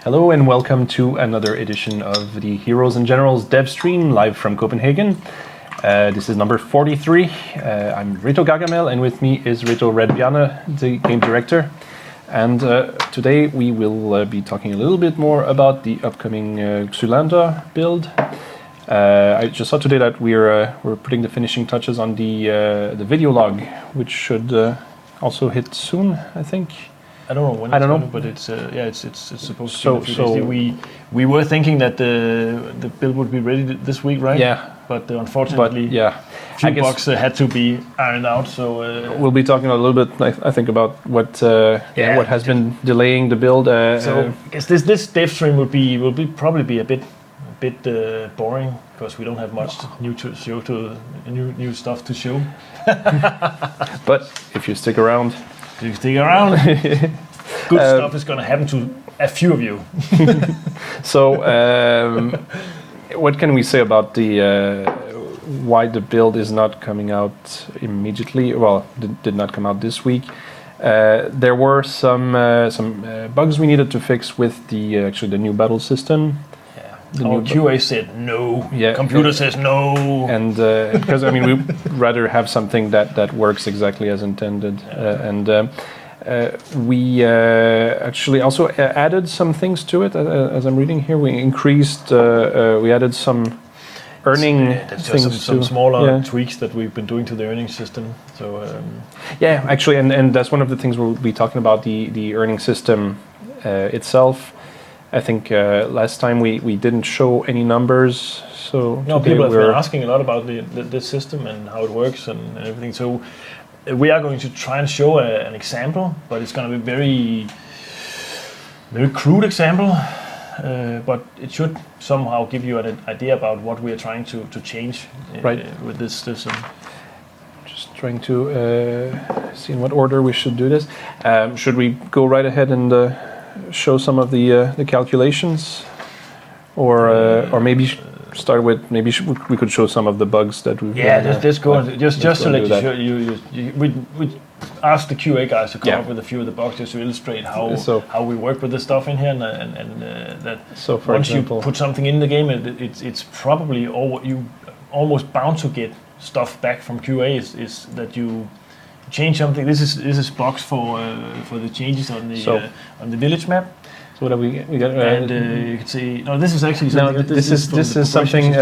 Hello and welcome to another edition of the Heroes and Generals Devstream live from Copenhagen. This is number 43. I'm Rito Gargamel and with me is Rito Redbjana, the game director. And today we will be talking a little bit more about the upcoming Xylander build. I just saw today that we're putting the finishing touches on the video log, which should also hit soon, I think. I don't know when it's coming, but it's it's supposed to be. So we were thinking that the build would be ready this week, right? Yeah. But unfortunately, few bugs had to be ironed out. So we'll be talking a little bit, I think, about what has been delaying the build. So I guess this Devstream will probably be a bit boring because we don't have much new to show new stuff to show. But if you stick around. Good stuff is going to happen to a few of you. So, what can we say about why the build is not coming out immediately? Well, did not come out this week. There were some bugs we needed to fix with the new battle system. Our QA said no. Yeah, computer says no. And because we rather have something that works exactly as intended. We actually also added some things to it. As I'm reading here, we increased. We added some earning things. Some smaller tweaks that we've been doing to the earning system. So actually, and that's one of the things we'll be talking about, the earning system itself. I think last time we didn't show any numbers, so people have been asking a lot about the system and how it works and everything. So we are going to try and show an example, but it's going to be very crude example. But it should somehow give you an idea about what we are trying to change with this system. Just trying to see in what order we should do this. Should we go right ahead and show some of the calculations, or maybe start with we could show some of the bugs that we've let's go just to let you show you we asked the QA guys to come up with a few of the bugs just to illustrate how we work with the stuff in here and that for once example, you put something in the game it's probably you almost bound to get stuff back from QA is that you change something. This is box for the changes on the village map. So what have we got? And you can see. No, this is actually something. This is something.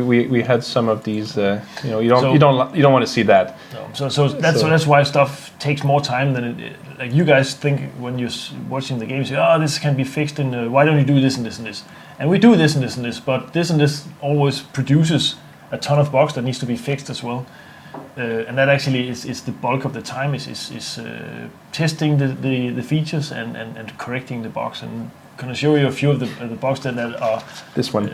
We had some of these. You don't want to see that. No, so that's why stuff takes more time than it. Like you guys think when you're watching the game, you say, this can be fixed, and why don't you do this and this and this? And we do this and this and this, but this and this always produces a ton of bugs that needs to be fixed as well. And that actually is the bulk of the time is testing the features and correcting the bugs. And can I show you a few of the bugs that are this one?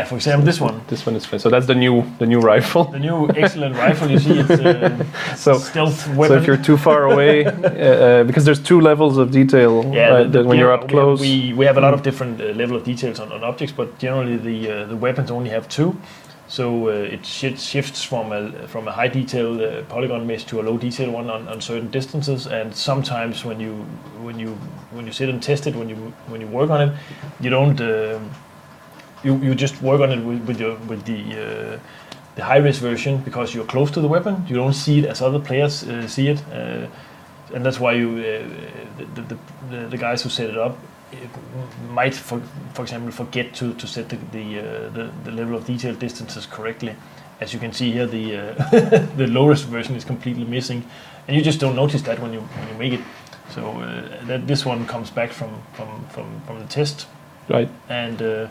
For example, this one. This one is fine. So that's the new rifle. The new excellent rifle. You see, it's stealth weapon. So if you're too far away, because there's two levels of detail when you're up close. We have a lot of different level of details on objects, but generally the weapons only have two. So it shifts from a high detail polygon mesh to a low detail one on certain distances, and sometimes when you sit and test it, when you work on it, you don't you just work on it with the high res version because you're close to the weapon. You don't see it as other players see it, and that's why the guys who set it up might, for example, forget to set the level of detail distances correctly. As you can see here, the lowest version is completely missing, and you just don't notice that when you make it. So this one comes back from the test, right, and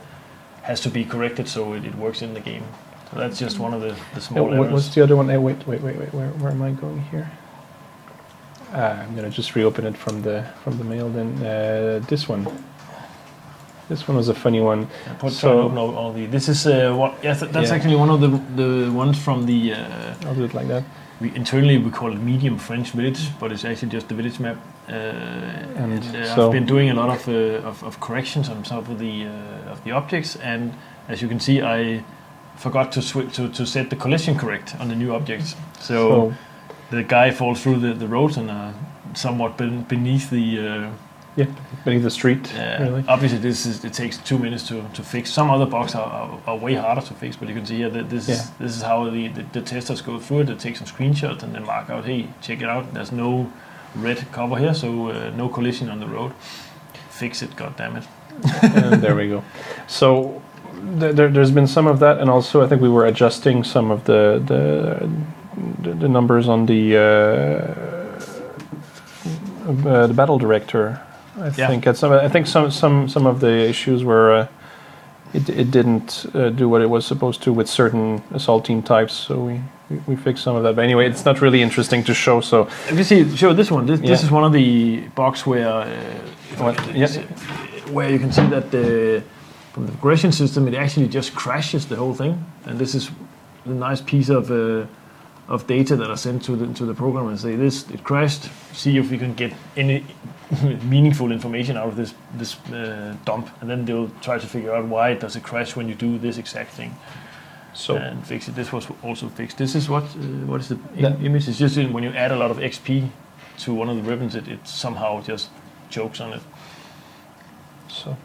has to be corrected so it works in the game. So that's just one of the small errors. What's the other one? Wait. Where am I going here? I'm gonna just reopen it from the mail. Then this one. This one was a funny one. This is that's actually one of the ones from the. I'll do it like that. Internally we call it medium French village, but it's actually just the village map. I've been doing a lot of corrections on some of the objects, and as you can see, I forgot to set the collision correct on the new objects. So the guy falls through the road and somewhat beneath the Yeah, beneath the street. Really. Obviously, it takes 2 minutes to fix. Some other bugs are way harder to fix, but you can see here that this is how the testers go through it. They take some screenshots and then mark out, hey, check it out. There's no red cover here, so no collision on the road. Fix it, goddammit. And there we go. So there's been some of that, and also I think we were adjusting some of the numbers on the battle director. I think some of the issues were it didn't do what it was supposed to with certain assault team types, so we fixed some of that. But anyway, it's not really interesting to show. So if you show this one, this is one of the box where where you can see that from the progression system it actually just crashes the whole thing, and this is a nice piece of data that are sent to the program and say it crashed. See if we can get any meaningful information out of this dump, and then they'll try to figure out why does it crash when you do this exact thing. So and fix it. This was also fixed. This is what is the image? It's just when you add a lot of XP to one of the ribbons, it somehow just chokes on it. So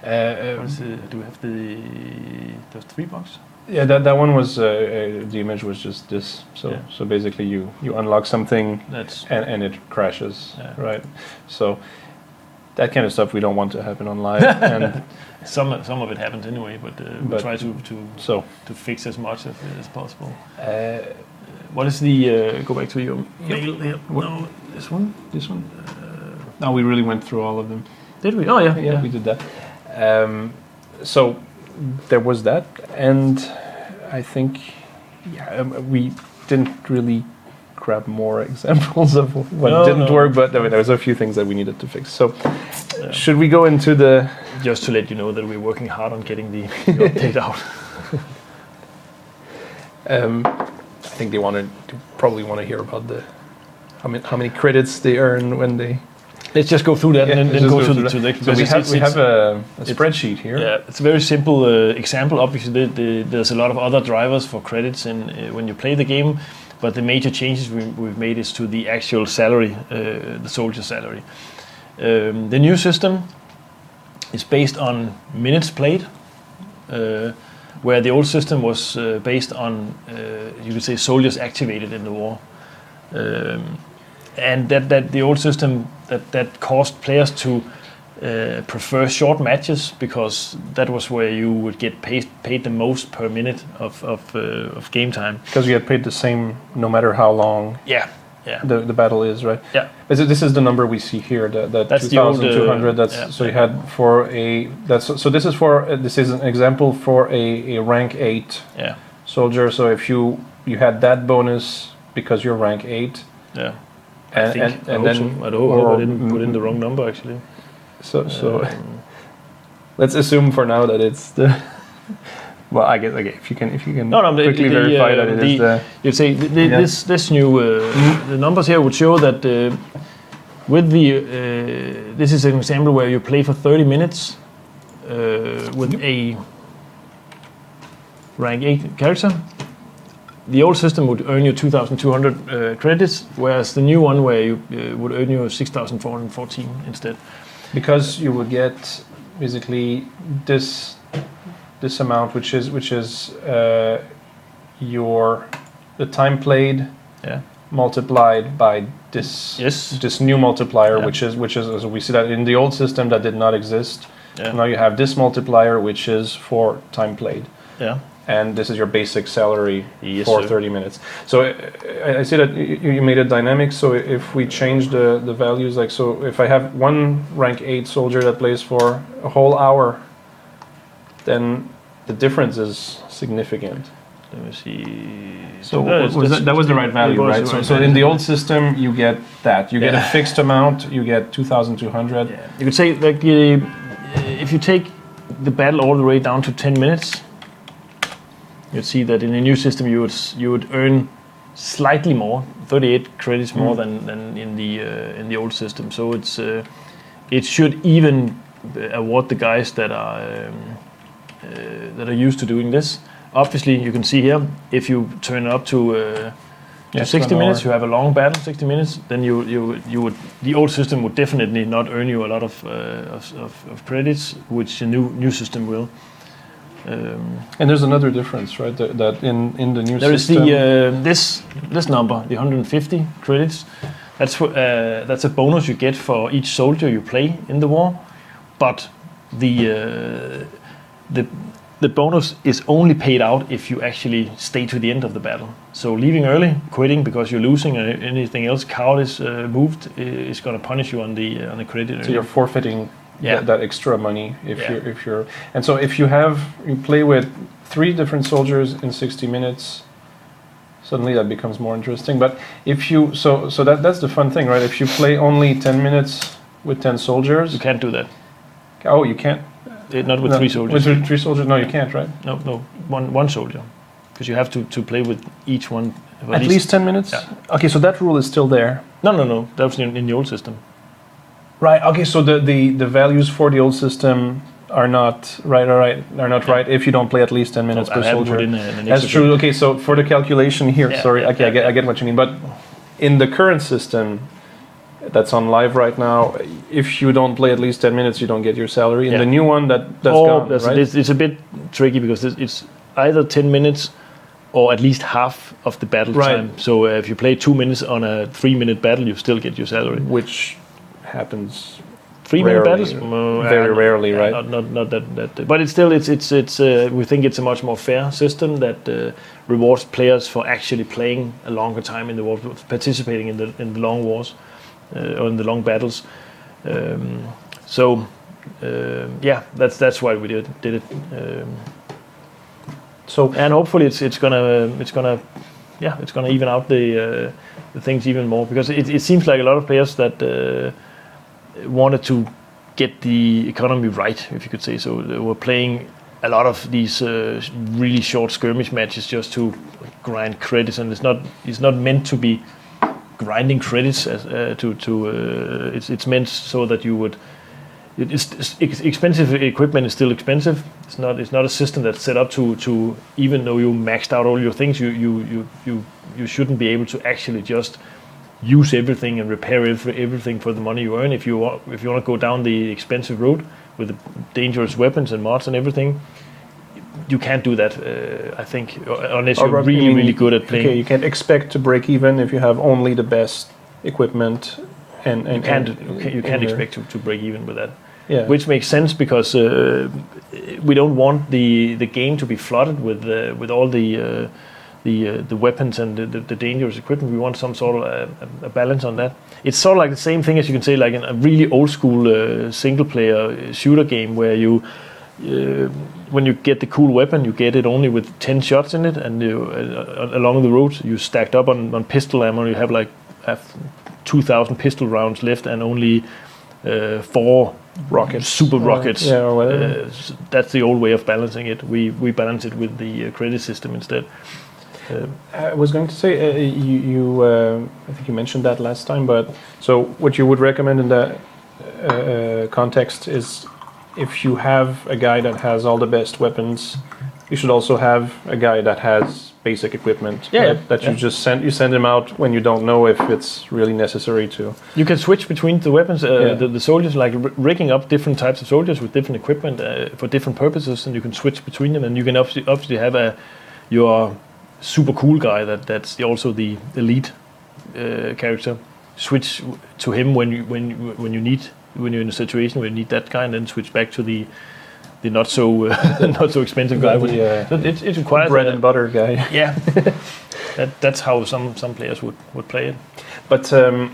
do we have the 3 box? Yeah, that one was the image was just this. So basically you unlock something and it crashes, right? So that kind of stuff we don't want to happen on live. And some of it happens anyway, but we try to fix as much as possible. What is the go back to your mail here? No, this one. No, we really went through all of them. Did we? Oh yeah, we did that. So there was that, and I think we didn't really grab more examples of what didn't work, but there was a few things that we needed to fix. So should we go into the... Just to let you know that we're working hard on getting the update out. I think they probably want to hear about how many credits they earn when they... Let's just go through that and then go to the So we have a spreadsheet here. Yeah, it's a very simple example. Obviously, there's a lot of other drivers for credits when you play the game, but the major changes we've made is to the actual salary, the soldier salary. The new system is based on minutes played, where the old system was based on, you could say, soldiers activated in the war. And that the old system that caused players to prefer short matches, because that was where you would get paid the most per minute of game time. Because you get paid the same no matter how long the battle is, right? Yeah. This is the number we see here, that's 2,200. You had this is an example for a rank 8 soldier. So if you had that bonus because you're rank 8. Yeah. I hope I didn't put in the wrong number actually. So let's assume for now that it's the. Well, I guess if you can quickly verify that it is the. You'd say this new the numbers here would show that with the this is an example where you play for 30 minutes with a rank 8 character. The old system would earn you 2,200 credits, whereas the new one where you would earn you 6,414 instead. Because you would get basically this amount, which is the time played multiplied by this new multiplier, which is as we see that in the old system that did not exist. Yeah. Now you have this multiplier, which is for time played. Yeah. And this is your basic salary for 30 minutes. So I see that you made it dynamic. So if we change the values, like so, if I have one rank 8 soldier that plays for a whole hour, then the difference is significant. Let me see. So that was the right value, right? So in the old system, you get that. You get a fixed amount. You get 2,200. Yeah. You could say like if you take the battle all the way down to 10 minutes. You'd see that in the new system you would earn slightly more, 38 credits more than in the old system. So it should even award the guys that are used to doing this. Obviously, you can see here if you turn it up to Yeah, 60 minutes, you have a long battle, 60 minutes, then you would, the old system would definitely not earn you a lot of credits, which the new system will. And there's another difference, right? That in the new there system, is this number, the 150 credits. That's a bonus you get for each soldier you play in the war, but the bonus is only paid out if you actually stay to the end of the battle. So leaving early, quitting because you're losing, or anything else, coward is moved, is going to punish you on the credit. So you're forfeiting that extra money if you're. And so if you play with 3 different soldiers in 60 minutes, suddenly that becomes more interesting. But if you that's the fun thing, right? If you play only 10 minutes with 10 soldiers, you can't do that. Oh, you can't. Not with 3 soldiers. With 3 soldiers, no, you can't, right? No, one soldier, because you have to play with each one at least 10 minutes. Yeah. Okay, so that rule is still there. No, that was in the old system. Right. Okay, so the values for the old system are not right if you don't play at least 10 minutes per soldier. That's true. Okay, so for the calculation here, I get what you mean. But in the current system that's on live right now, if you don't play at least 10 minutes, you don't get your salary. In the new one, that's gone, right? It's a bit tricky because it's either 10 minutes or at least half of the battle time. So if you play 2 minutes on a 3-minute battle, you still get your salary. Which happens 3-minute battles? Very rarely, right? Not that. But it's still, it's we think it's a much more fair system that rewards players for actually playing a longer time in the war, participating in the long wars. Or in the long battles, that's why we did it. And hopefully it's gonna even out the things even more, because it seems like a lot of players that wanted to get the economy right, if you could say so. They were playing a lot of these really short skirmish matches just to grind credits, and it's not meant to be grinding credits it's meant so that you would. Expensive equipment is still expensive. It's not a system that's set up to even though you maxed out all your things, you shouldn't be able to actually just use everything and repair everything for the money you earn. If you want to go down the expensive road with the dangerous weapons and mods and everything, you can't do that, I think, unless you're really good at playing. Okay, you can't expect to break even if you have only the best equipment, and you can't expect to break even with that. Yeah. Which makes sense, because we don't want the game to be flooded with all the weapons and the dangerous equipment. We want some sort of a balance on that. It's sort of like the same thing as you can say, like in a really old school single player shooter game where you. When you get the cool weapon, you get it only with 10 shots in it, and along the road you stacked up on pistol ammo. You have 2,000 pistol rounds left and only 4 rockets, super rockets. Or whatever. That's the old way of balancing it. We balance it with the credit system instead. I was going to say, I think you mentioned that last time, but so what you would recommend in that context is, if you have a guy that has all the best weapons, you should also have a guy that has basic equipment. You send him out when you don't know if it's really necessary to. You can switch between the weapons, the soldiers, like rigging up different types of soldiers with different equipment for different purposes, and you can switch between them, and you can obviously have your super cool guy that's also the elite character. Switch to him when you're in a situation where you need that guy, and then switch back to the not so expensive guy. It requires bread and butter guy. Yeah, that's how some players would play it. But I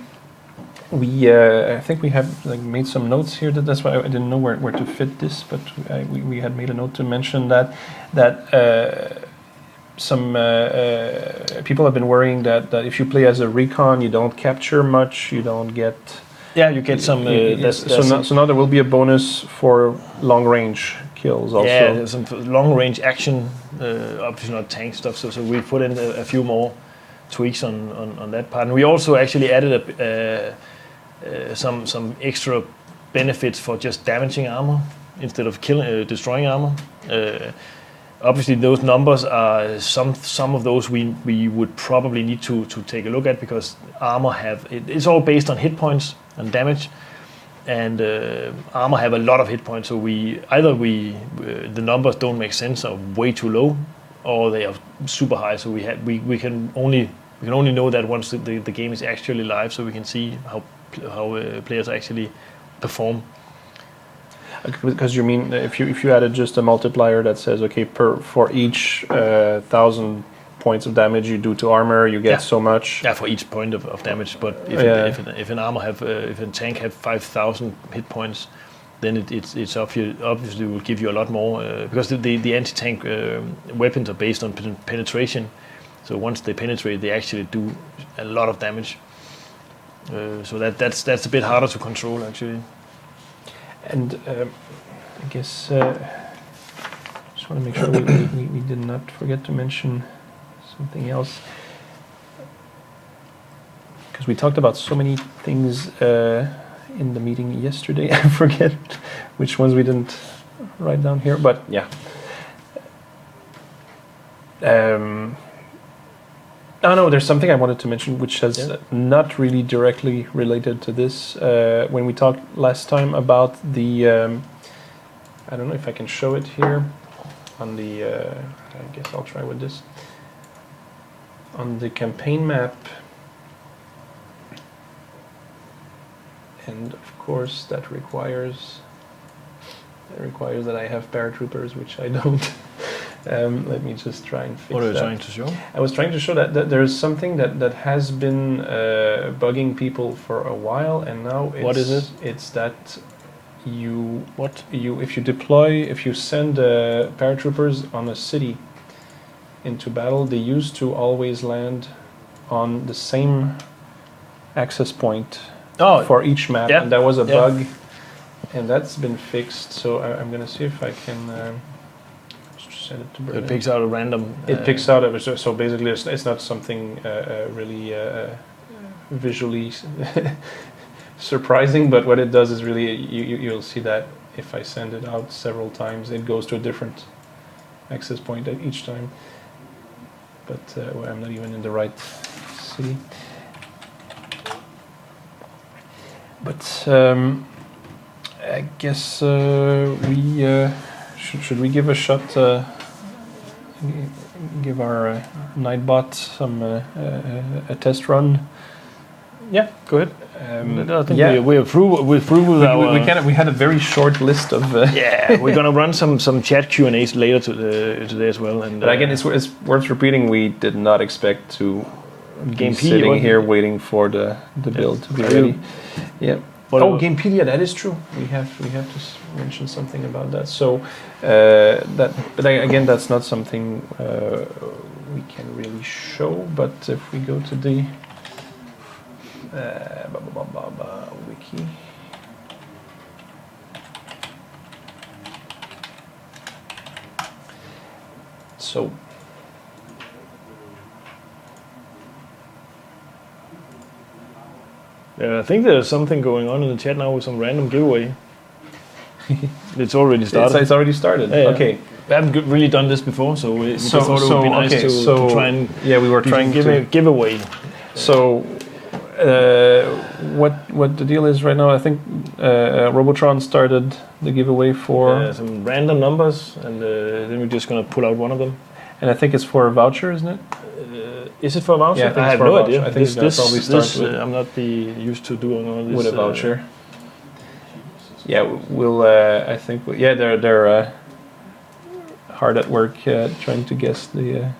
think we have made some notes here. That's why I didn't know where to fit this, but we had made a note to mention that some people have been worrying that if you play as a recon, you don't capture much, you don't get. Yeah, you get some. So now there will be a bonus for long range kills also. Yeah, there's some long range action, obviously not tank stuff. So we put in a few more tweaks on that part, and we also actually added some extra benefits for just damaging armor instead of destroying armor. Obviously, those numbers are some of those we would probably need to take a look at, because armor it's all based on hit points and damage, and armor have a lot of hit points. So the numbers don't make sense, or way too low, or they are super high. So we can only know that once the game is actually live, so we can see how players actually perform. Because you mean if you added just a multiplier that says, okay, for each 1,000 points of damage you do to armor, you get so much. Yeah, for each point of damage. But if an armor if a tank have 5,000 hit points, then it's obviously will give you a lot more, because the anti-tank weapons are based on penetration. So once they penetrate, they actually do a lot of damage. So that's a bit harder to control, actually. And I guess just want to make sure we did not forget to mention something else, because we talked about so many things in the meeting yesterday. I forget which ones we didn't write down here, but yeah. No, there's something I wanted to mention which has not really directly related to this. When we talked last time about the, I don't know if I can show it here on the, I guess I'll try with this. On the campaign map, and of course that requires that I have paratroopers, which I don't. Let me just try and fix that. What are you trying to show? I was trying to show that there is something that has been bugging people for a while, and now it's, what is it? It's that if you send paratroopers on a city into battle, they used to always land on the same access point for each map, and that was a bug, and that's been fixed. So I'm gonna see if I can. Send it to Berlin. It picks out a random. It picks out so basically it's not something really visually surprising, but what it does is really you'll see that if I send it out several times, it goes to a different access point at each time. But I'm not even in the right city. But I guess we should we give a shot. Give our Nightbot some a test run. Yeah, go ahead. I think we're through with our. We had a very short list of. We're gonna run some chat Q&As later today as well. And but again, it's worth repeating. We did not expect to Game be sitting here waiting for the build to be ready. Yeah. Gamepedia, that is true. We have to mention something about that. So but again, that's not something we can really show. But if we go to the wiki, so. I think there's something going on in the chat now with some random giveaway. It's already started. It's already started. Yeah. Okay. We haven't really done this before, so we just thought it would be nice to try and we were trying to give away. So what the deal is right now? I think Robotron started the giveaway for some random numbers, and then we're just gonna pull out one of them. And I think it's for a voucher, isn't it? Is it for a voucher? Yeah, I have no idea. I think this probably starts with. I'm not used to doing all this with a voucher. Yeah, we'll. I think. They're hard at work trying to guess the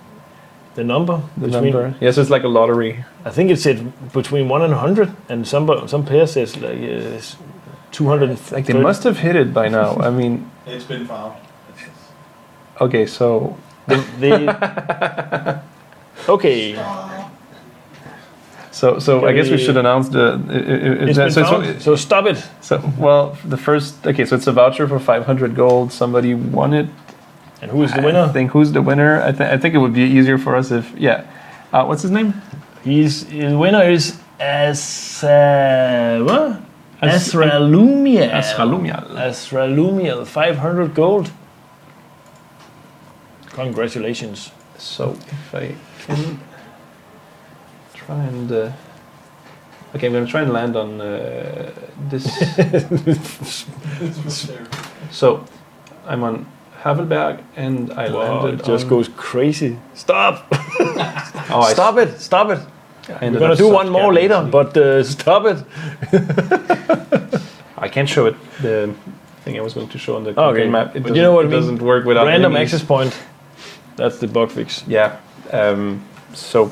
number. The number. Yes, it's like a lottery. I think it said between 1 and 100, and some player says like 200. Like they must have hit it by now. I mean. It's been found. Okay, so. Okay. So I guess we should announce the. So stop it. So the first. Okay, so it's a voucher for 500 gold. Somebody won it. And who is the winner? I think who's the winner. I think it would be easier for us if what's his name? His winner is Asralumial. 500 gold. Congratulations. So if I can try and okay, I'm going to try and land on this. So I'm on Havelberg, and I landed. It just on, goes crazy. Stop! Oh, Stop it! Stop it! I We're gonna do one more later, but stop it! I can't show it. The thing I was going to show on the Okay, map. It but you know what it I mean? doesn't work without Random any- access point. That's the bug fix. Yeah. So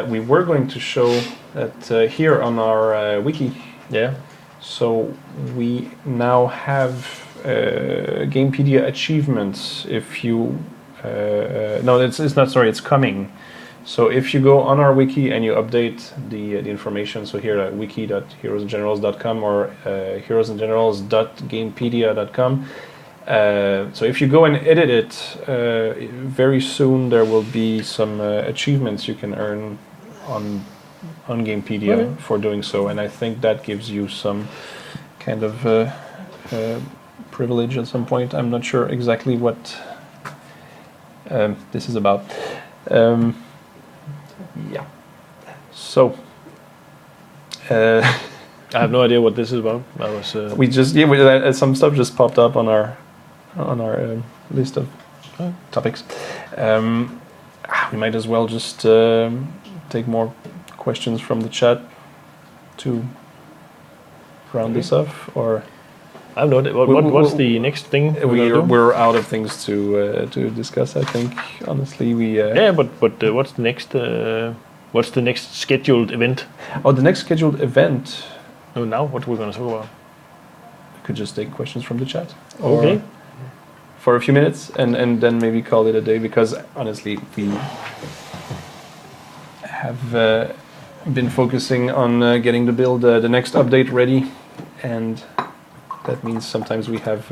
we were going to show that here on our wiki. Yeah. So we now have Gamepedia achievements. If you no, it's not. Sorry, it's coming. So if you go on our wiki and you update the information, so here at wiki.heroesandgenerals.com or heroesandgenerals.gamepedia.com. So if you go and edit it, very soon there will be some achievements you can earn on Gamepedia for doing so, and I think that gives you some kind of privilege at some point. I'm not sure exactly what this is about. Yeah. So I have no idea what this is about. I was. we just some stuff just popped up on our list of topics. We might as well just take more questions from the chat to round this off, or I have no idea. What's the next thing we're out of things to discuss. I think honestly we yeah, but what's the next? What's the next scheduled event? Oh, the next scheduled event. No, now what we're going to talk about? We could just take questions from the chat. Okay. For a few minutes, and then maybe call it a day, because honestly we have been focusing on getting the build, the next update ready, and that means sometimes we have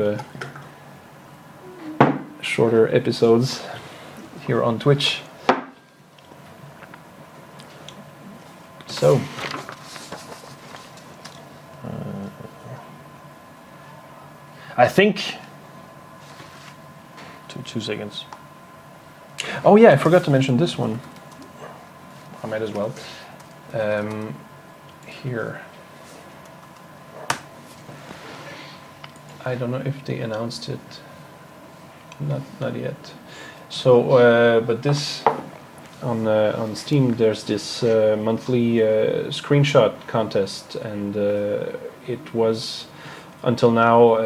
shorter episodes here on Twitch. So I think 2 seconds. oh yeah, I forgot to mention this one. I might as well. Here. I don't know if they announced it. Not yet. So, but this on Steam, there's this monthly screenshot contest, and it was until now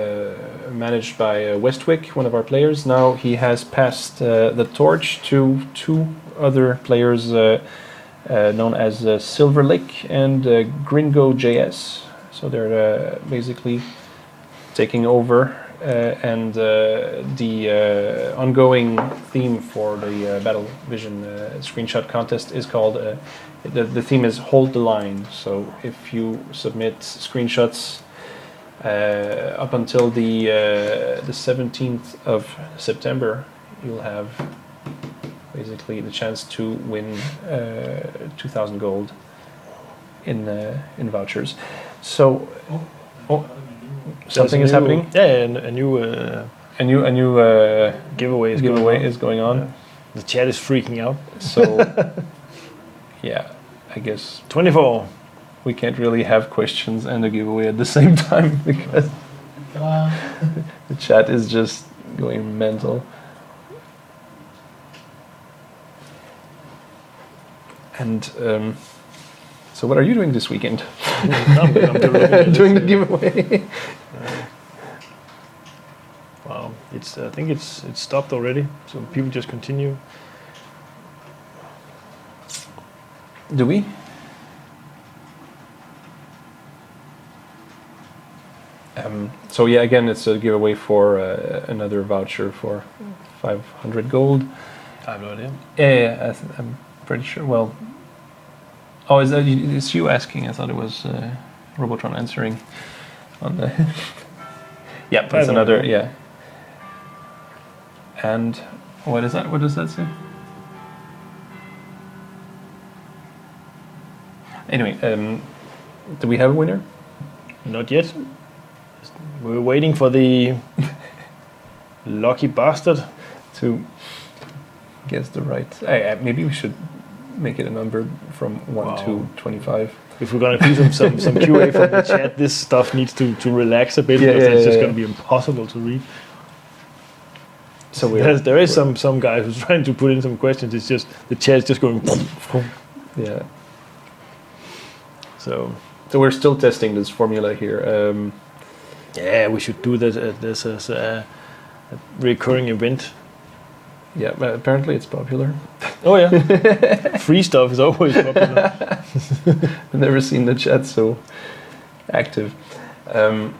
managed by Westwick, one of our players. Now he has passed the torch to 2 other players known as Silver Lake and Gringo JS. So they're basically taking over, and the ongoing theme for the Battle Vision screenshot contest is called the theme is Hold the Line. So if you submit screenshots up until the 17th of September, you'll have basically the chance to win 2,000 gold in vouchers. So something is happening. Yeah, and a new A new giveaway is going on. Yeah. The chat is freaking out. So yeah, I guess 24. we can't really have questions and a giveaway at the same time, because the chat is just going mental. And so what are you doing this weekend? I'm Doing the giveaway. Wow, I think it's stopped already. So people just continue. Do we? So yeah, again, it's a giveaway for another voucher for 500 gold. I have no idea. Yeah, I'm pretty sure. Well, oh, it's you asking? I thought it was Robotron answering on the. Yeah, it's another. Yeah. And what is that? What does that say? Anyway, do we have a winner? Not yet. We're waiting for the lucky bastard To guessed the right. Maybe we should make it a number from 1 to 25. If we're gonna do some QA from the chat, this stuff needs to relax a bit because it's just gonna be impossible to read. So there is some guy who's trying to put in some questions. It's just the chat's just going. Yeah. So we're still testing this formula here. Yeah, we should do this as a recurring event. Yeah, but apparently it's popular. Oh yeah, free stuff is always popular. I've never seen the chat so active. I'm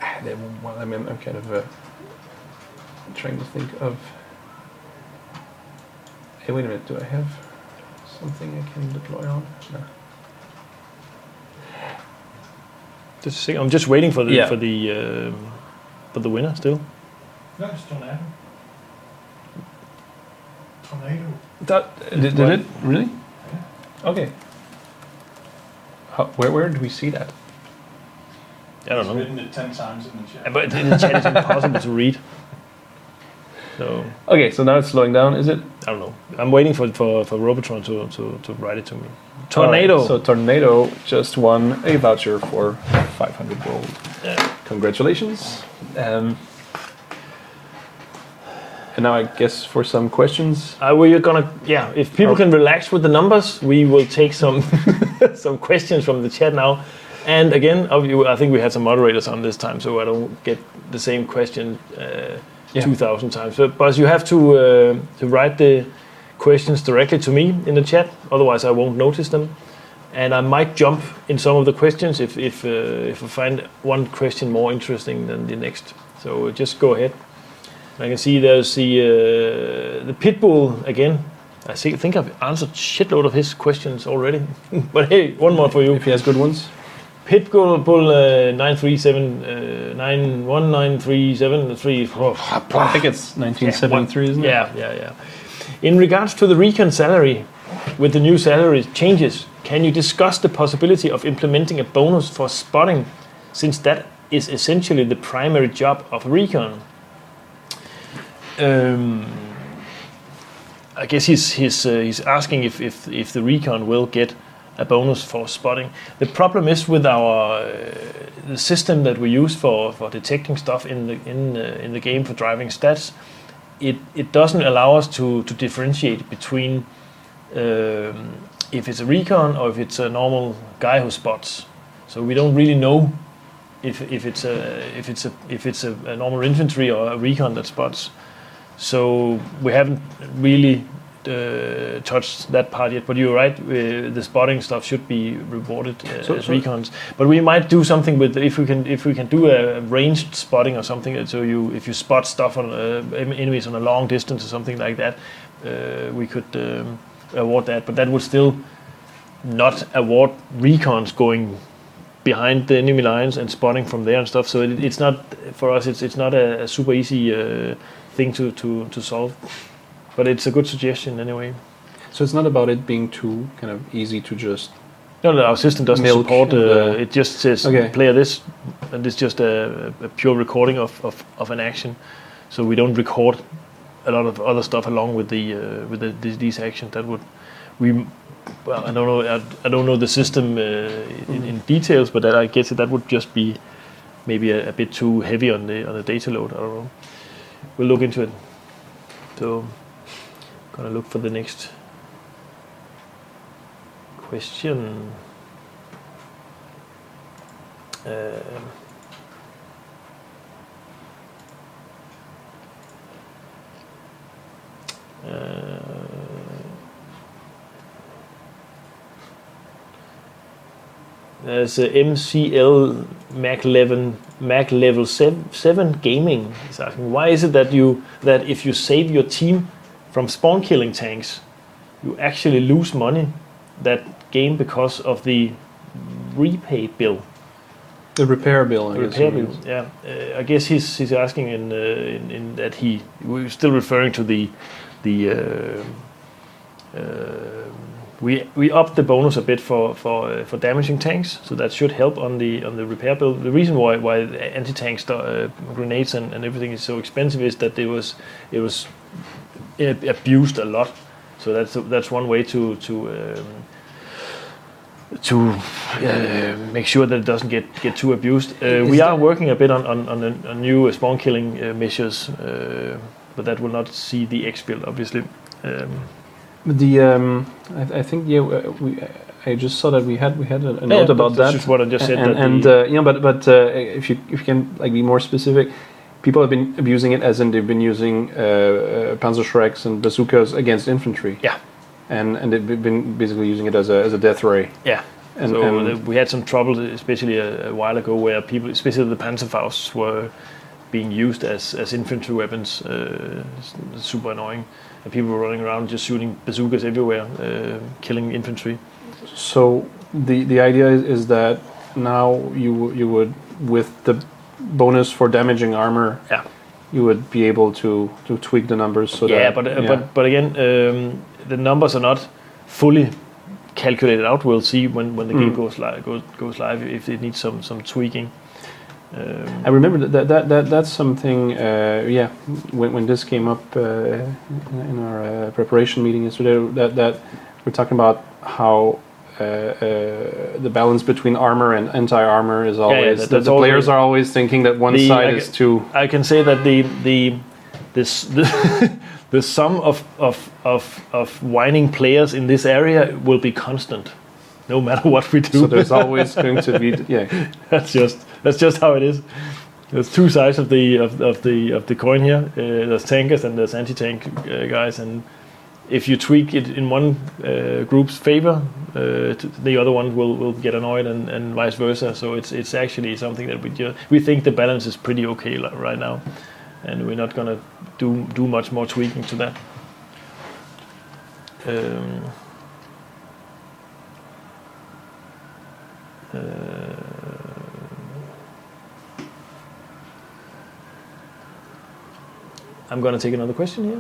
kind of trying to think of. Hey, wait a minute. Do I have something I can deploy on? No. I'm just waiting for the winner still. No, it's Tornado. Did it really? Yeah. Okay. Where did we see that? I don't know. It's written it 10 times in the chat. But in the chat it's impossible to read. So okay, so now it's slowing down, is it? I don't know. I'm waiting for Robotron to write it to me. Tornado. Right, so Tornado just won a voucher for 500 gold. Yeah. Congratulations. And now I guess for some questions. If people can relax with the numbers, we will take some some questions from the chat now. And again, I think we had some moderators on this time, so I don't get the same question 2,000 times. But you have to write the questions directly to me in the chat, otherwise I won't notice them. And I might jump in some of the questions if I find one question more interesting than the next. So just go ahead. I can see there's the Pitbull again. I think I've answered shitload of his questions already. But hey, one more for you. If he has good ones. Pitbull 937 91937 I think it's 1973, isn't it? Yeah. In regards to the recon salary, with the new salary changes, can you discuss the possibility of implementing a bonus for spotting, since that is essentially the primary job of recon? I guess he's asking if the recon will get a bonus for spotting. The problem is with our the system that we use for detecting stuff in the game for driving stats. It doesn't allow us to differentiate between if it's a recon or if it's a normal guy who spots. So we don't really know if it's a normal infantry or a recon that spots. So we haven't really touched that part yet. But you're right, the spotting stuff should be rewarded as recons. But we might do something with if we can do a ranged spotting or something. So if you spot stuff on enemies on a long distance or something like that, we could award that. But that would still not award recons going behind the enemy lines and spotting from there and stuff. So it's not for us. It's not a super easy thing to solve. But it's a good suggestion anyway. So it's not about it being too kind of easy to just. No, our system doesn't support. It just says player this, and it's just a pure recording of an action. So we don't record a lot of other stuff along with these actions. That would Well, I don't know. I don't know the system in details, but I guess that would just be maybe a bit too heavy on the data load. I don't know. We'll look into it. So, gonna look for the next question. There's a MCL Mac level 7 gaming. He's asking, why is it that if you save your team from spawn killing tanks, you actually lose money that game because of the repay bill? The repair bill, I guess. Repair bill, yeah. I guess he's asking in that we're still referring to the we upped the bonus a bit for damaging tanks, so that should help on the repair bill. The reason why anti-tank grenades and everything is so expensive is that it was abused a lot. So that's one way to make sure that it doesn't get too abused. We are working a bit on new spawn killing measures, but that will not see the X build, obviously. I think I just saw that we had a note about that. That's just what I just said. But if you can like be more specific, people have been abusing it as in they've been using Panzerschrecks and bazookas against infantry. Yeah. And they've been basically using it as a death ray. Yeah. And we had some trouble, especially a while ago, where people, especially the Panzerfausts, were being used as infantry weapons. Super annoying. And people were running around just shooting bazookas everywhere, killing infantry. So the idea is that now you would, with the bonus for damaging armor, you would be able to tweak the numbers so that. But again, the numbers are not fully calculated out. We'll see when the game goes live if it needs some tweaking. I remember that's something. When this came up in our preparation meeting yesterday, that we're talking about how the balance between armor and anti-armor is always the players are always thinking that one side is too. I can say that the sum of whining players in this area will be constant, no matter what we do. So there's always going to be That's just how it is. There's two sides of the coin here. There's tankers and there's anti-tank guys, and if you tweak it in one group's favor, the other one will get annoyed, and vice versa. So it's actually something that we think the balance is pretty okay right now, and we're not gonna do much more tweaking to that. I'm gonna take another question here.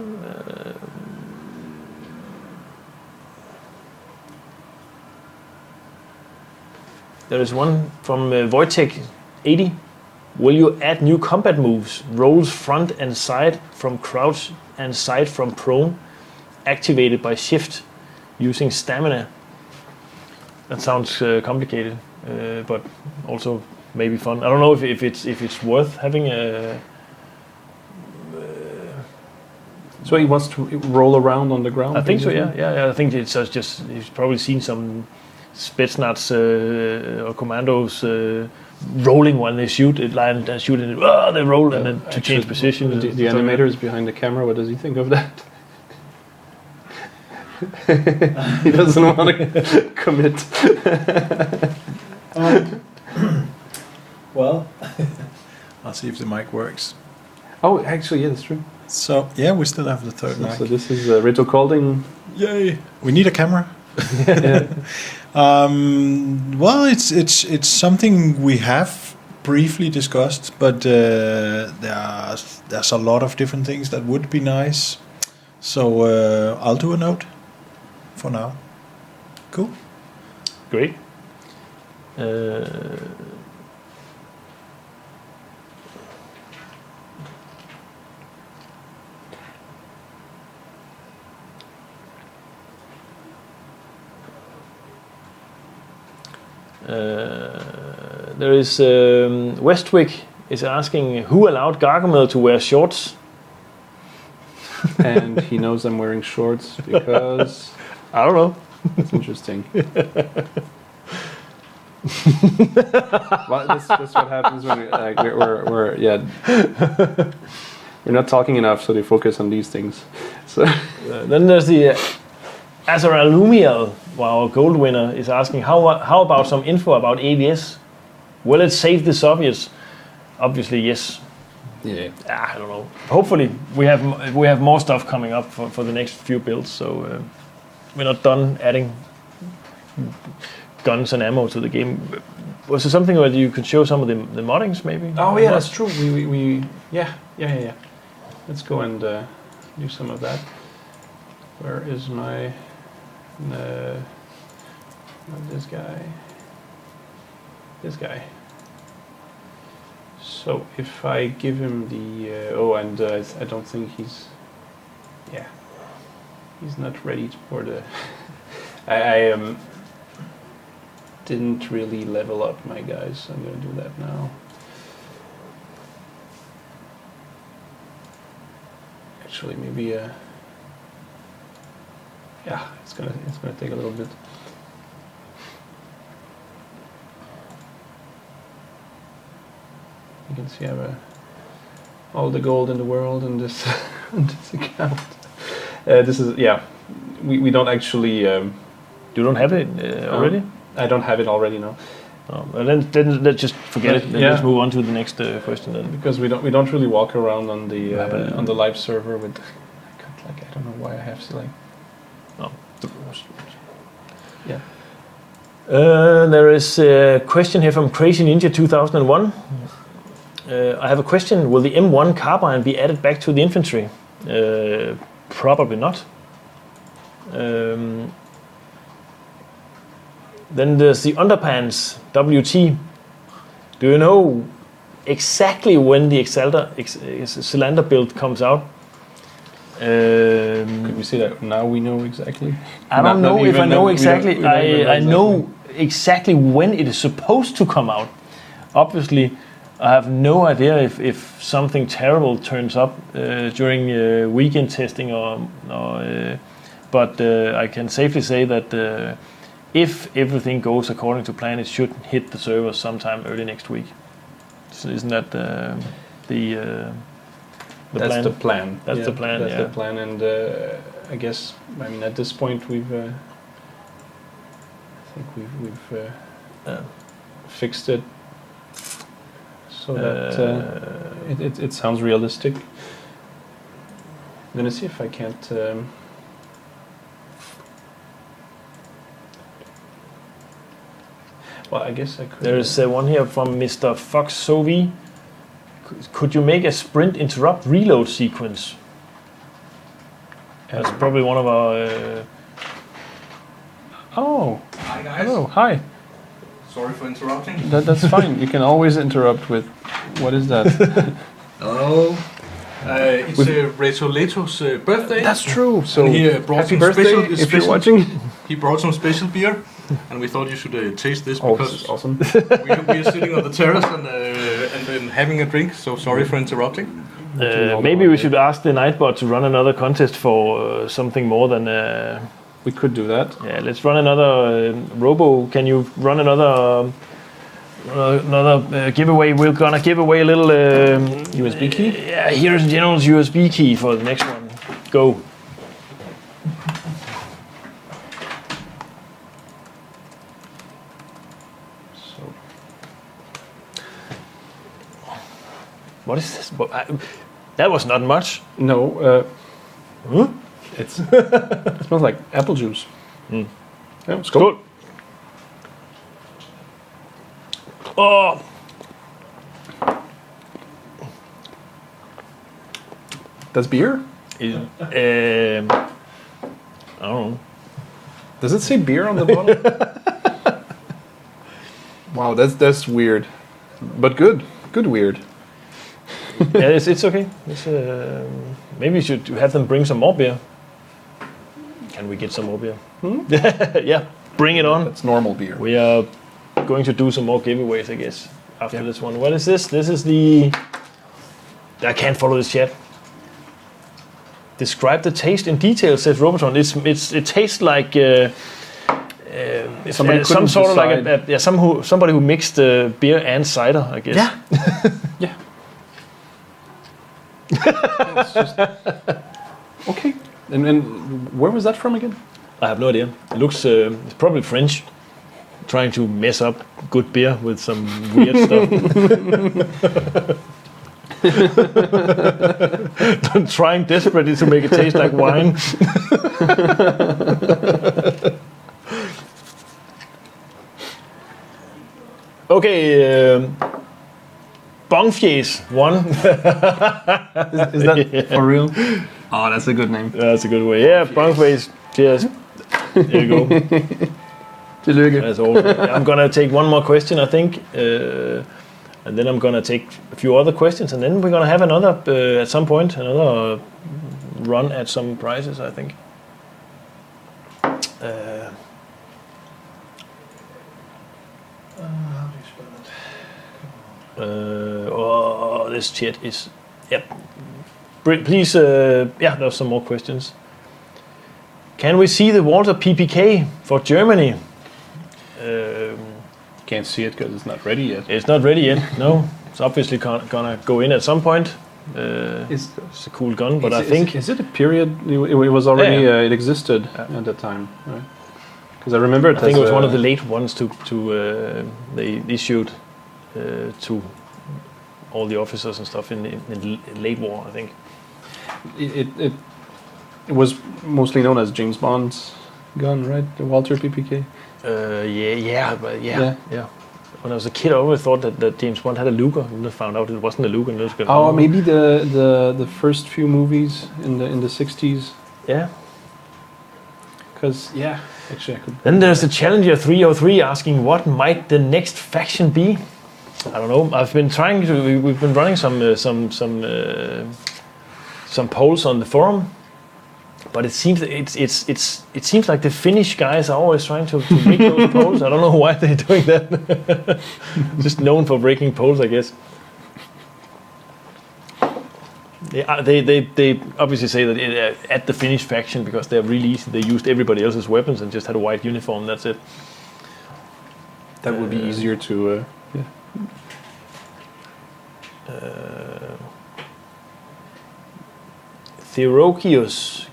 There is one from Wojtek80. Will you add new combat moves, rolls front and side from crouch and side from prone, activated by shift using stamina? That sounds complicated, but also maybe fun. I don't know if it's worth having a. So he wants to roll around on the ground. I think so. Yeah. I think it's just he's probably seen some Spetsnaz or commandos rolling when they shoot it, land and shoot it. They roll and then to change position. The animator is behind the camera. What does he think of that? He doesn't want to commit. Well, I'll see if the mic works. Oh, actually, yeah, that's true. So yeah, we still have the third mic. So this is Rito Kolding. Yay! We need a camera. Yeah. Well, it's something we have briefly discussed, but there's a lot of different things that would be nice. So I'll do a note for now. Cool. Great. There is Westwick is asking who allowed Gargamel to wear shorts. And he knows I'm wearing shorts because I don't know. It's interesting. Well, that's what happens when we're not talking enough, so they focus on these things. So then there's the Azaralumiel, our gold winner, is asking how about some info about AVS? Will it save the Soviets? Obviously, yes. Yeah. I don't know. Hopefully, we have more stuff coming up for the next few builds. So we're not done adding guns and ammo to the game. Was there something where you could show some of the moddings, maybe? Oh yeah, that's true. We yeah. Let's go and do some of that. Where is my not this guy? This guy. So if I give him the I don't think he's He's not ready for the. I didn't really level up my guys, so I'm gonna do that now. Actually, maybe yeah, it's gonna take a little bit. You can see I have all the gold in the world in this on this account. This is we don't actually. You don't have it already? I don't have it already, no. Well, then let's just forget it. Let's move on to the next question then. Because we don't really walk around on the live server with. I don't know why I have Xylander. No. Yeah. There is a question here from Crazy Ninja 2001. I have a question. Will the M1 carbine be added back to the infantry? Probably not. Then there's the underpants WT. Do you know exactly when the Xylander build comes out? Could we say that now we know exactly? I don't know if I know exactly. I know exactly when it is supposed to come out. Obviously, I have no idea if something terrible turns up during weekend testing but I can safely say that if everything goes according to plan, it should hit the servers sometime early next week. So isn't that the plan? That's the plan. That's the plan. That's the plan, and I guess at this point I think we've fixed it so that it sounds realistic. I'm gonna see if I can't. Well, I guess I could. There is one here from Mr. Fox Sovi. Could you make a sprint interrupt reload sequence? That's probably one of our. Oh, Hi guys. hello, hi. Sorry for interrupting. That's fine. You can always interrupt with. What is that? Hello. It's Reto Leto's birthday. That's true. So And he brought happy some birthday special- if special- you're watching. He brought some special beer, and we thought you should taste this Oh, because this is awesome. we are sitting on the terrace and having a drink. So sorry for interrupting. Maybe we should ask the Nightbot to run another contest for something more than. We could do that. Yeah, let's run another Robo. Can you run another giveaway? We're gonna give away a little USB key? Yeah, here's General's USB key for the next one. Go. So What is this? That was not much. no, it smells like apple juice. Mm. Yeah, skål. Oh, That's beer. I don't know. Does it say beer on the bottle? Wow, that's weird, but good weird. Yeah, it's okay. It's, maybe you should have them bring some more beer. Can we get some more beer? Yeah, bring it on. That's normal beer. We are going to do some more giveaways, I guess, after this one. What is this? This is the. I can't follow this chat. Describe the taste in detail, says Roboton. It tastes like Somebody some couldn't sort of like decide. somebody who mixed beer and cider, I guess. Yeah. Yeah. It's just okay. And where was that from again? I have no idea. It looks it's probably French, trying to mess up good beer with some weird stuff. Trying desperately to make it taste like wine. Okay, Bongfjes one. Is that for real? Oh, that's a good name. That's a good way. Yeah, Bongfjes. Cheers. There you go. That's awesome. I'm gonna take one more question, I think, and then I'm gonna take a few other questions, and then we're gonna have another at some point, another run at some prizes, I think. How do you spell it? This chat is... Yep. Please, there's some more questions. Can we see the Walter PPK for Germany? Can't see it because it's not ready yet. It's not ready yet, no. It's obviously gonna go in at some point. It's It's a cool gun, but I think... Is it a period? It was already... it existed at that time, right? Because I remember it I think as it was one of the late ones to they issued to all the officers and stuff in late war, I think. It was mostly known as James Bond's gun, right? The Walter PPK. Yeah. When I was a kid, I always thought that James Bond had a Luger, and I found out it wasn't a Luger. And it was Oh, maybe the first few movies in the 60s. Yeah. Because actually I could. Then there's the Challenger 303 asking what might the next faction be. I don't know. I've been trying to. We've been running some polls on the forum, but it seems it seems like the Finnish guys are always trying to break those polls. I don't know why they're doing that. Just known for breaking polls, I guess. They obviously say that at the Finnish faction, because they're really easy, they used everybody else's weapons and just had a white uniform. That's it. That would be easier to. Theroukis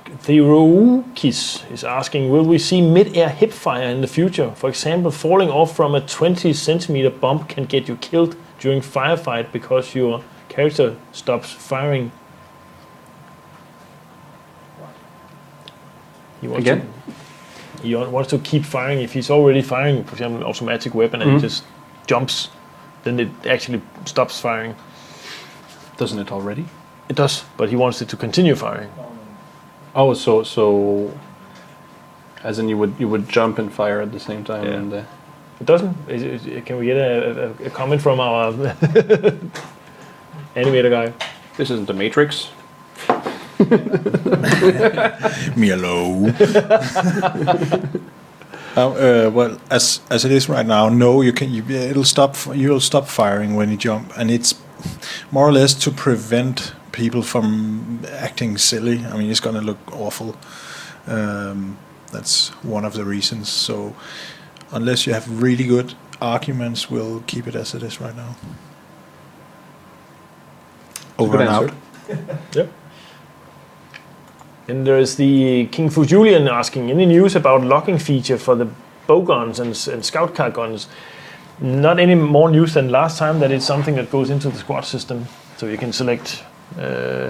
is asking, will we see mid-air hip fire in the future? For example, falling off from a 20 centimeter bump can get you killed during firefight because your character stops firing. He wants to keep firing. If he's already firing, for example, an automatic weapon, and he just jumps, then it actually stops firing. Doesn't it already? It does, but he wants it to continue firing. Oh, so as in you would jump and fire at the same time. Yeah. And It doesn't. Can we get a comment from our animator guy? this isn't the Matrix. Hello. Well, as it is right now, no, it'll stop. You'll stop firing when you jump, and it's more or less to prevent people from acting silly. I mean, it's gonna look awful. That's one of the reasons. So, unless you have really good arguments, we'll keep it as it is right now. Over and out. Yep. And there's the King Fu Julian asking, any news about locking feature for the bow guns and scout car guns? Not any more news than last time. That it's something that goes into the squad system, so you can select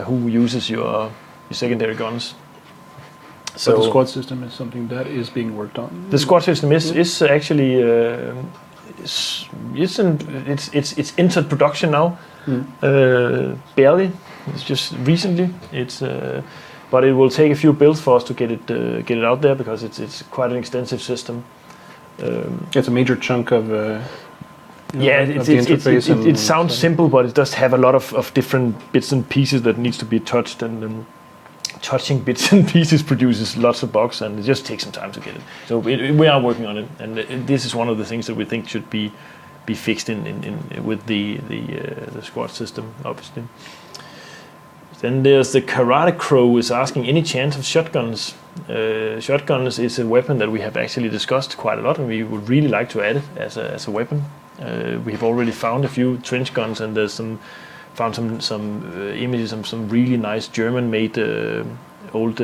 who uses your secondary guns. So the squad system is something that is being worked on. The squad system is actually it's entered production now. Barely. It's just recently. It's but it will take a few builds for us to get it out there, because it's quite an extensive system. It's a major chunk of. It sounds simple, but it does have a lot of different bits and pieces that needs to be touched, and touching bits and pieces produces lots of bugs, and it just takes some time to get it. So we are working on it, and this is one of the things that we think should be fixed in with the squad system, obviously. Then there's the Karate Crow is asking, any chance of shotguns? Shotguns is a weapon that we have actually discussed quite a lot, and we would really like to add it as a weapon. We have already found a few trench guns, and there's found some images of some really nice German-made old,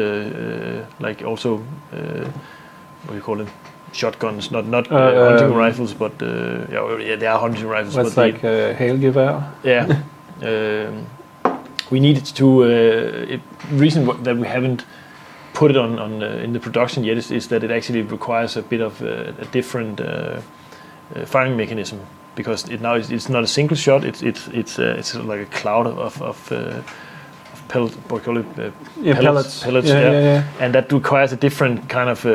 like also what do you call it? Shotguns, not hunting rifles, but they are hunting rifles. That's but like Hailgewehr. Yeah. We needed to. Reason that we haven't put it on in the production yet is that it actually requires a bit of a different firing mechanism, because it's not a single shot. It's like a cloud of pellets. What do you call it? Pellets. Pellets. Yeah. And that requires a different kind of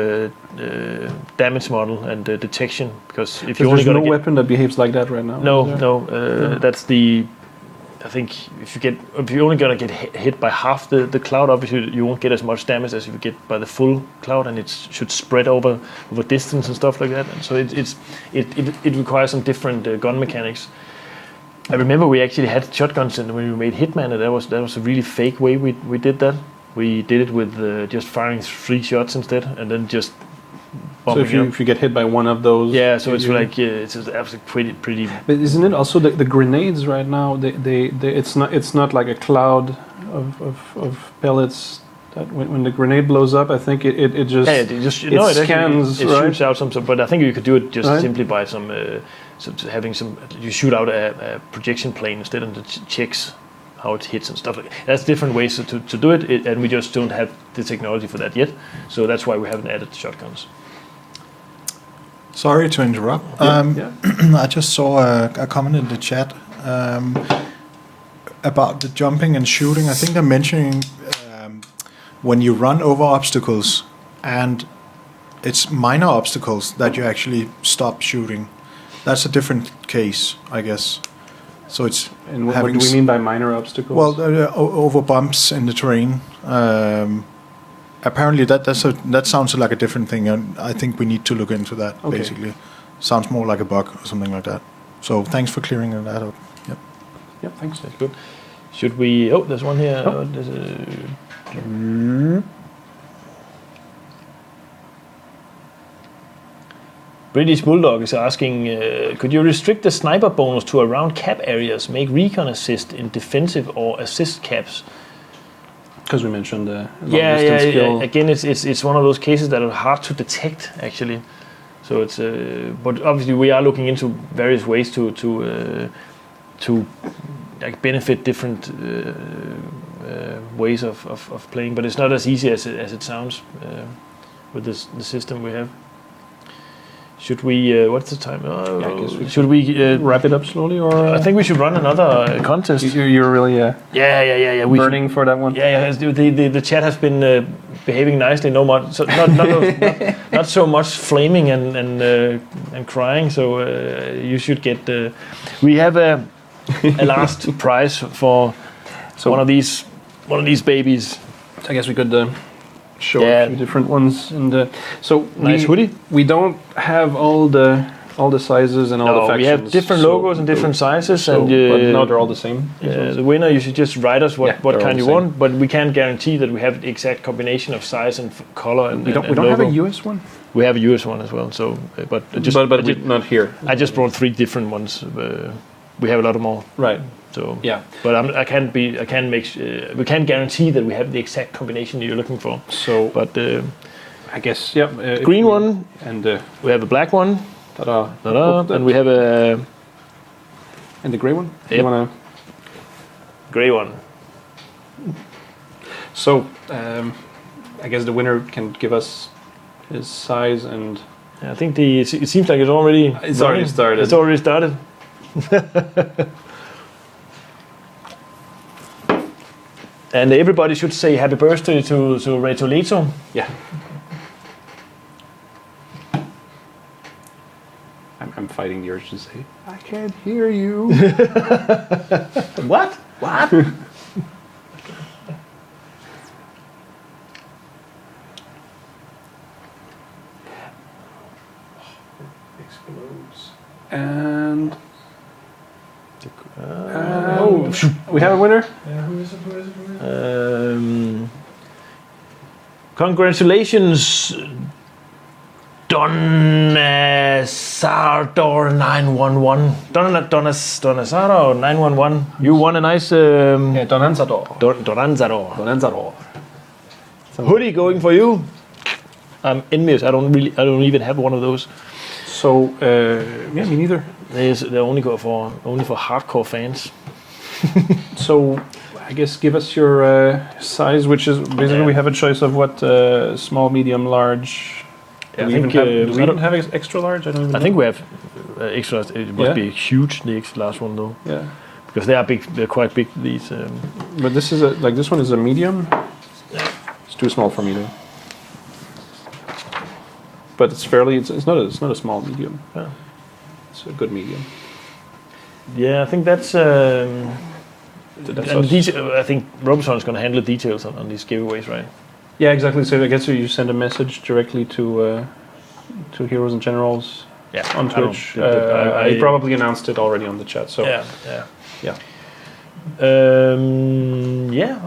damage model and detection, because if you only there's got no weapon that behaves like that right now. No. That's the I think if you're only gonna get hit by half the cloud, obviously you won't get as much damage as if you get by the full cloud, and it should spread over distance and stuff like that. And so it requires some different gun mechanics. I remember we actually had shotguns, and when we made Hitman, and that was a really fake way we did that. We did it with just firing 3 shots instead, and then just. So if you get hit by one of those, so it's like it's absolutely pretty. But isn't it also the grenades right now? It's not like a cloud of pellets. That when the grenade blows up, I think it just scans. It shoots out some, but I think you could do it just simply by you shoot out a projection plane instead, and it checks how it hits and stuff like that. That's different ways to do it, and we just don't have the technology for that yet. So that's why we haven't added shotguns. Sorry to interrupt. I just saw a comment in the chat about the jumping and shooting. I think they're mentioning when you run over obstacles and it's minor obstacles that you actually stop shooting. That's a different case, I guess. So it's and what do we mean by minor obstacles? Well, over bumps in the terrain. Apparently, that sounds like a different thing, and I think we need to look into that. Okay. Basically, sounds more like a bug or something like that. So thanks for clearing that up. Yep. Yep. Thanks. That's good. Should we? Oh, there's one here. Oh. There's a. British Bulldog is asking, could you restrict the sniper bonus to around cap areas, make recon assist in defensive or assist caps? Because we mentioned the long distance skill. Again, it's one of those cases that are hard to detect actually. So it's but obviously we are looking into various ways to like benefit different ways of playing, but it's not as easy as it sounds with the system we have. Should we? What's the time? Should we wrap it up slowly, or? I think we should run another contest. You're really yeah. Burning for that one. Yeah. The chat has been behaving nicely. Not so much flaming and crying. So you should get. We have a last prize for one of these babies. I guess we could. Show a few different ones, and so nice hoodie. We don't have all the sizes and all the factions. We have different logos and different sizes, but no, they're all the same. The winner, you should just write us what kind you want, but we can't guarantee that we have the exact combination of size and color. And we don't logo. have a US one. We have a US one as well. So, but not here. I just brought 3 different ones. We have a lot more. Right. So yeah, but we can't guarantee that we have the exact combination you're looking for. So, but I guess green one, and we have a black one. And we have and the grey one. Yep. You wanna grey one. So I guess the winner can give us his size and. I think it seems like it's already started. It's already started. And everybody should say happy birthday to Reto Leto. Yeah. I'm fighting the urge to say, I can't hear you. What? Explodes. And... we have a winner. Who is it? Congratulations, Donazador 911. Donazador 911. You won a nice Donanzador. Hoodie going for you. I'm envious. I don't even have one of those. So me neither. They only go for hardcore fans. So I guess give us your size, which is basically we have a choice of what small, medium, large. Yeah, do we even have extra large? I don't even know. think we have extra. It must be huge, the extra large one though. Yeah, because they are big. They're quite big. These. But this is this one is a medium. It's too small for me though. But it's fairly. It's not a small medium. Yeah. It's a good medium. Yeah, I think that's I think Robinson is going to handle the details on these giveaways, right? Yeah, exactly. So I guess you send a message directly to Heroes and Generals on Twitch. I probably announced it already on the chat. So yeah.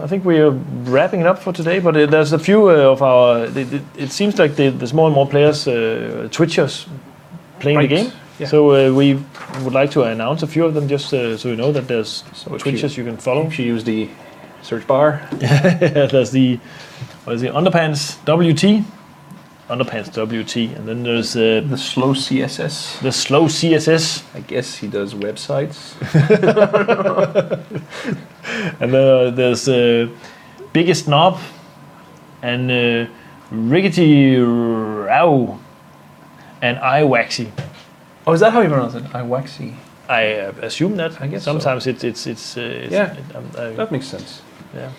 I think we are wrapping it up for today. But there's a few of our. It seems like there's more and more players, Twitchers, playing the game. Yeah. So we would like to announce a few of them, just so you know that there's Twitchers you can follow. If you use the search bar, there's the Underpants WT. Underpants WT, and then there's the slow CSS. The slow CSS. I guess he does websites. And there's Biggest Knob and Rickety Rao and iWaxy. Oh, is that how you pronounce it? iWaxy. I assume that. I guess sometimes so. it's that makes sense. Yeah.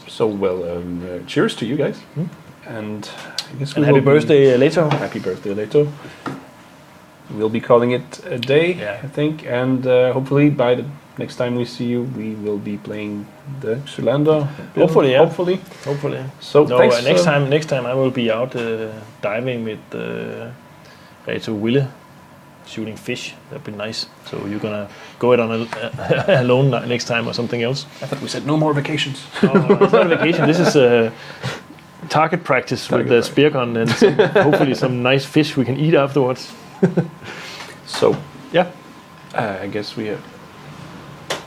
So cheers to you guys. And I guess happy birthday, Leto. Happy birthday, Leto. We'll be calling it a day, I think, and hopefully by the next time we see you, we will be playing the Xylander. Hopefully, yeah. Hopefully. So thanks. Next time I will be out diving with Leto Wille, shooting fish. That'd be nice. So you're gonna go it on alone next time or something else. I thought we said no more vacations. No, it's not a vacation. This is target practice with the spear gun and hopefully some nice fish we can eat afterwards. So, I guess we have...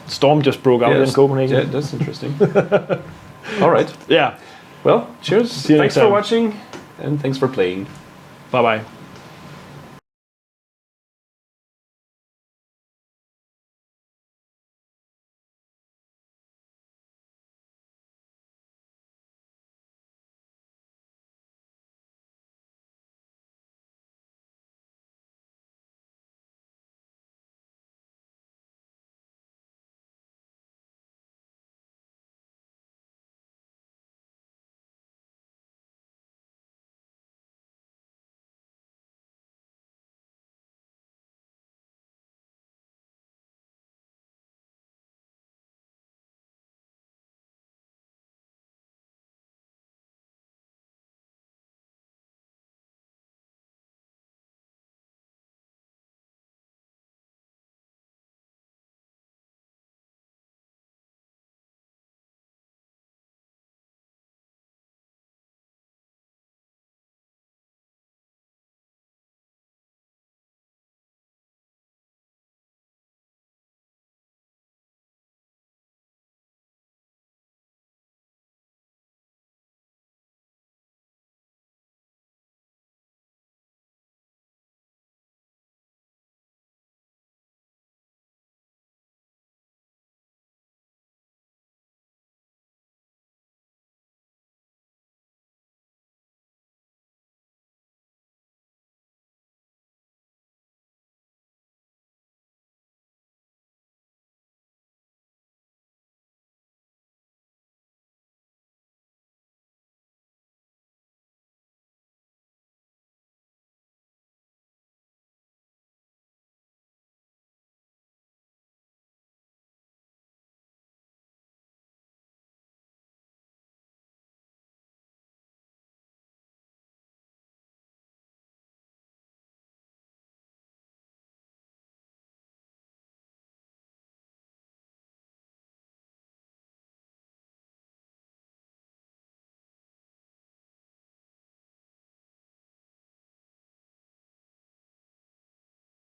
Storm just broke out in Copenhagen. Yeah, that's interesting. All right. Yeah. Well, cheers. See you thanks next time. for watching and thanks for playing. Bye-bye.